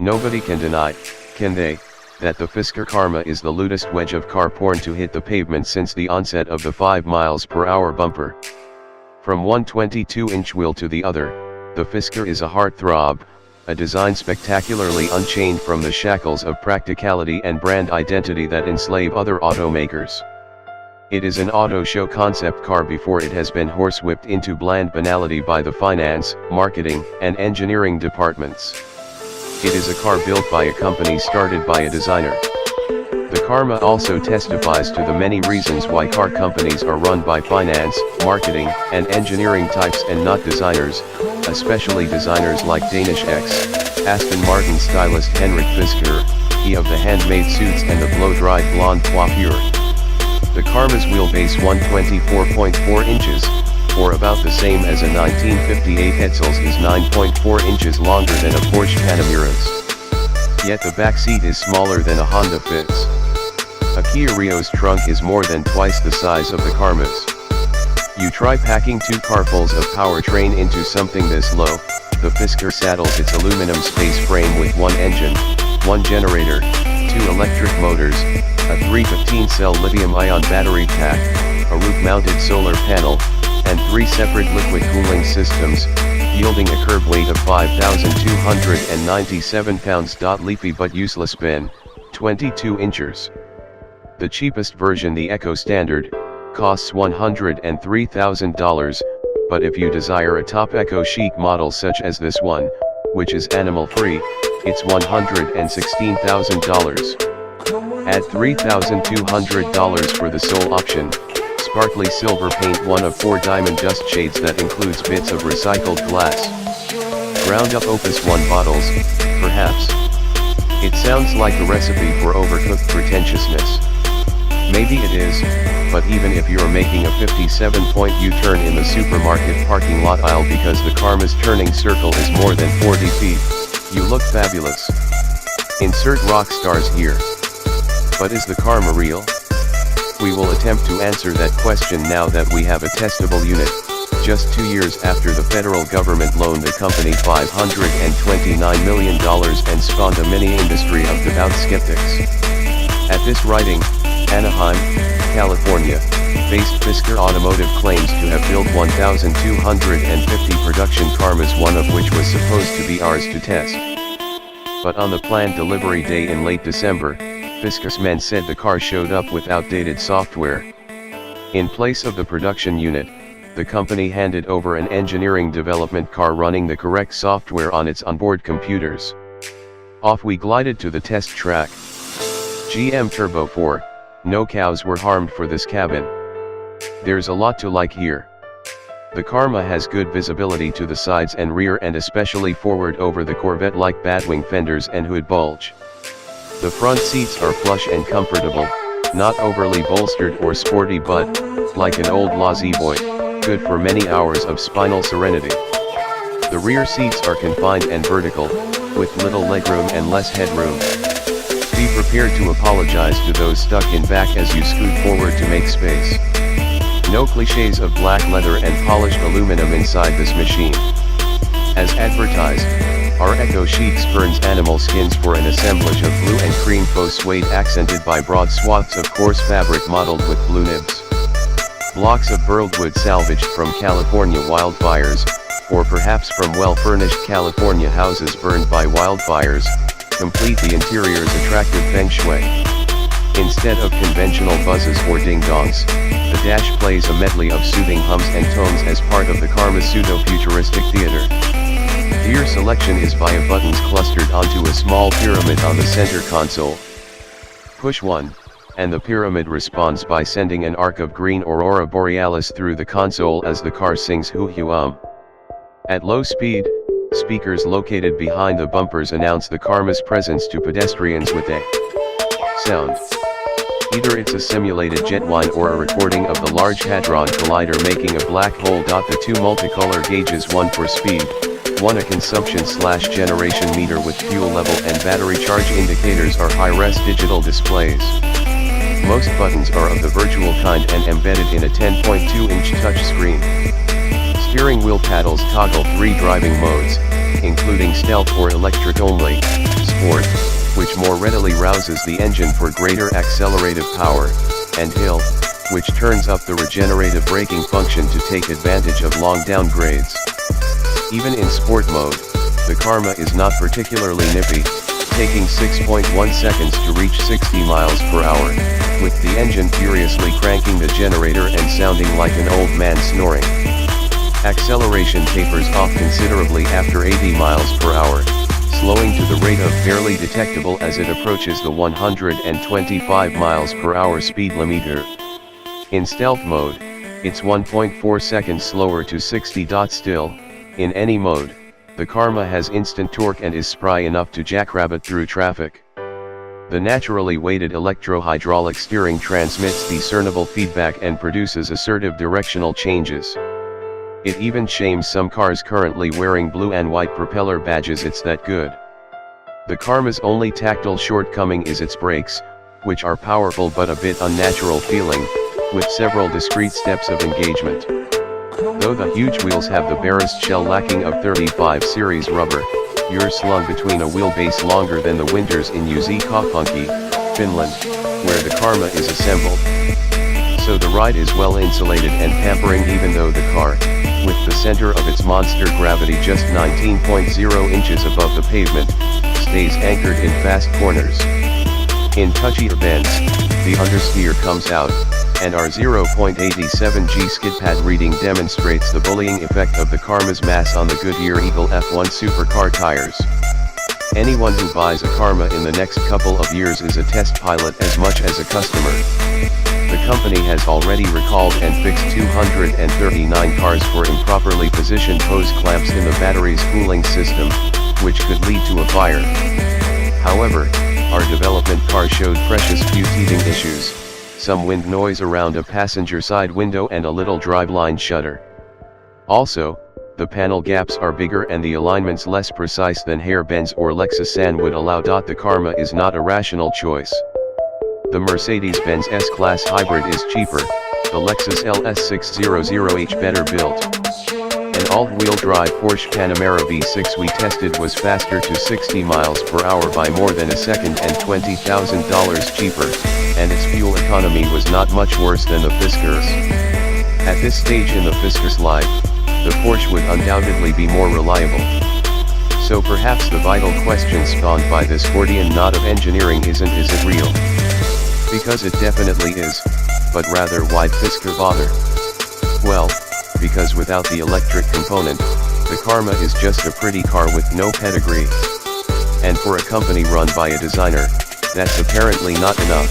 Nobody can deny, can they, that the Fisker Karma is the lewdest wedge of car porn to hit the pavement since the onset of the 5 miles per hour bumper. From one 22-inch wheel to the other, the Fisker is a heartthrob, a design spectacularly unchained from the shackles of practicality and brand identity that enslave other automakers. It is an auto show concept car before it has been horsewhipped into bland banality by the finance, marketing, and engineering departments. It is a car built by a company started by a designer. The Karma also testifies to the many reasons why car companies are run by finance, marketing, and engineering types and not designers, especially designers like Danish Aston Martin stylist Henrik Fisker, he of the handmade suits and the blow-dried blonde coiffure. The Karma's wheelbase 124.4 inches, or about the same as a 1958 Edsels, is 9.4 inches longer than a Porsche Panameras. Yet the back seat is smaller than a Honda Fitz. A Kia Rio's trunk is more than twice the size of the Karma's. You try packing 2 carfuls of powertrain into something this low. The Fisker saddles its aluminum space frame with 1 engine, 1 generator, 2 electric motors, a 315-cell lithium-ion battery pack, a roof-mounted solar panel, and 3 separate liquid cooling systems, yielding a curb weight of 5,297 pounds. Leafy but useless bin, 22 inches. The cheapest version, the Eco Standard, costs $103,000, but if you desire a top EcoChic model such as this one, which is animal-free, it's $116,000. Add $3,200 for the sole option, sparkly silver paint, one of 4 diamond dust shades that includes bits of recycled glass. Ground up Opus 1 bottles, perhaps. It sounds like a recipe for overcooked pretentiousness. Maybe it is, but even if you're making a 57-point U-turn in the supermarket parking lot aisle because the Karma's turning circle is more than 40 feet, you look fabulous. Insert rock stars here. But is the Karma real? We will attempt to answer that question now that we have a testable unit, just 2 years after the federal government loaned the company $529 million and spawned a mini-industry of devout skeptics. At this writing, Anaheim, California, based Fisker Automotive claims to have built 1,250 production Karmas, one of which was supposed to be ours to test. But on the planned delivery day in late December, Fisker's men said the car showed up with outdated software. In place of the production unit, the company handed over an engineering development car running the correct software on its onboard computers. Off we glided to the test track. GM Turbo 4, no cows were harmed for this cabin. There's a lot to like here. The Karma has good visibility to the sides and rear, and especially forward over the Corvette-like batwing fenders and hood bulge. The front seats are plush and comfortable, not overly bolstered or sporty, but, like an old lazy boy, good for many hours of spinal serenity. The rear seats are confined and vertical, with little legroom and less headroom. Be prepared to apologize to those stuck in back as you scoot forward to make space. No cliches of black leather and polished aluminum inside this machine. As advertised, our EcoChic spurns animal skins for an assemblage of blue and cream faux suede accented by broad swaths of coarse fabric mottled with blue nibs. Blocks of burled wood salvaged from California wildfires, or perhaps from well-furnished California houses burned by wildfires, complete the interior's attractive feng shui. Instead of conventional buzzes or ding-dongs, the dash plays a medley of soothing hums and tones as part of the Karma's pseudo-futuristic theater. Gear selection is via buttons clustered onto a small pyramid on the center console. Push 1, and the pyramid responds by sending an arc of green aurora borealis through the console as the car sings Hu-Hu-Um. At low speed, speakers located behind the bumpers announce the Karma's presence to pedestrians with a sound. Either it's a simulated jet line or a recording of the Large Hadron Collider making a black hole. The 2 multicolor gauges, one for speed, one a consumption/generation meter with fuel level and battery charge indicators, are high-res digital displays. Most buttons are of the virtual kind and embedded in a 10.2-inch touchscreen. Steering wheel paddles toggle 3 driving modes, including stealth or electric only, support, which more readily rouses the engine for greater accelerative power, and hill, which turns up the regenerative braking function to take advantage of long downgrades. Even in sport mode, the Karma is not particularly nippy, taking 6.1 seconds to reach 60 miles per hour, with the engine furiously cranking the generator and sounding like an old man snoring. Acceleration tapers off considerably after 80 miles per hour, slowing to the rate of barely detectable as it approaches the 125 miles per hour speed limiter. In stealth mode, it's 1.4 seconds slower to 60. Still, in any mode, the Karma has instant torque and is spry enough to jackrabbit through traffic. The naturally weighted electro-hydraulic steering transmits discernible feedback and produces assertive directional changes. It even shames some cars currently wearing blue and white propeller badges. It's that good. The Karma's only tactile shortcoming is its brakes, which are powerful but a bit unnatural feeling, with several discrete steps of engagement. Though the huge wheels have the barest shell-lacking of 35 series rubber, you're slung between a wheelbase longer than the winters in Kaupunki, Finland, where the Karma is assembled. So the ride is well insulated and pampering, even though the car, with the center of its monster gravity just 19.0 inches above the pavement, stays anchored in fast corners. In touchier bends, the understeer comes out, and our 0.87G skid pad reading demonstrates the bullying effect of the Karma's mass on the Goodyear Eagle F1 supercar tires. Anyone who buys a Karma in the next couple of years is a test pilot as much as a customer. The company has already recalled and fixed 239 cars for improperly positioned hose clamps in the battery's cooling system, which could lead to a fire. However, our development car showed precious few teething issues, some wind noise around a passenger side window and a little driveline shudder. Also, the panel gaps are bigger and the alignments less precise than hair-Benz or Lexus would allow. The Karma is not a rational choice. The Mercedes-Benz S-Class Hybrid is cheaper, the Lexus LS600H better built. An all-wheel drive Porsche Panamera V6 we tested was faster to 60 miles per hour by more than a second and $20,000 cheaper, and its fuel economy was not much worse than the Fisker's. At this stage in the Fisker's life, the Porsche would undoubtedly be more reliable. So perhaps the vital question spawned by this Gordian knot of engineering isn't is it real? Because it definitely is, but rather why'd Fisker bother? Well, because without the electric component, the Karma is just a pretty car with no pedigree. And for a company run by a designer, that's apparently not enough.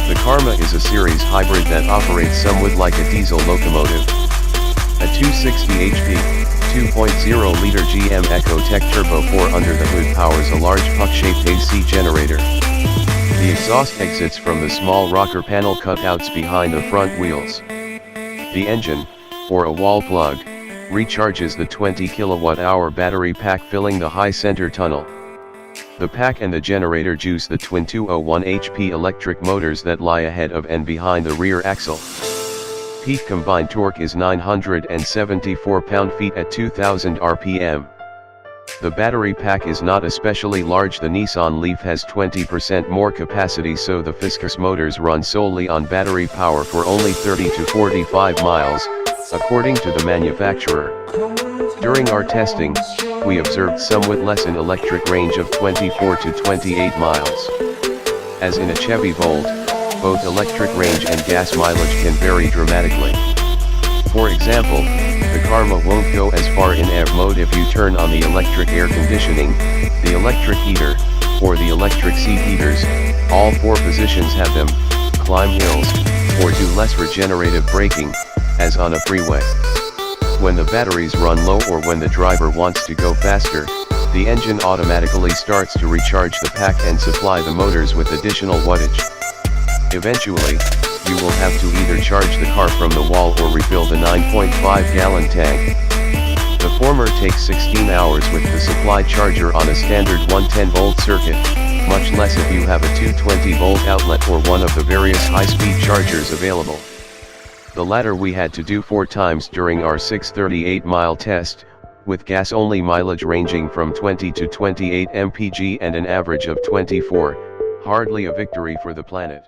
The Karma is a series hybrid that operates somewhat like a diesel locomotive. A 260 HP, 2.0-liter GM EcoChic Turbo 4 under the hood powers a large puck-shaped AC generator. The exhaust exits from the small rocker panel cutouts behind the front wheels. The engine, or a wall plug, recharges the 20 kWh battery pack filling the high center tunnel. The pack and the generator juice the twin 201 HP electric motors that lie ahead of and behind the rear axle. Peak combined torque is 974 pound-feet at 2000 RPM. The battery pack is not especially large. The Nissan Leaf has 20% more capacity, so the Fisker's motors run solely on battery power for only 30 to 45 miles, according to the manufacturer. During our testing, we observed somewhat less in electric range of 24 to 28 miles. As in a Chevy Volt, both electric range and gas mileage can vary dramatically. For example, the Karma won't go as far in EV mode if you turn on the electric air conditioning, the electric heater, or the electric seat heaters. All four positions have them, climb hills, or do less regenerative braking, as on a freeway. When the batteries run low or when the driver wants to go faster, the engine automatically starts to recharge the pack and supply the motors with additional wattage. Eventually, you will have to either charge the car from the wall or refill the 9.5-gallon tank. The former takes 16 hours with the supply charger on a standard 110-volt circuit, much less if you have a 220-volt outlet or one of the various high-speed chargers available. The latter we had to do 4 times during our 638-mile test, with gas-only mileage ranging from 20 to 28 mpg and an average of 24, hardly a victory for the planet.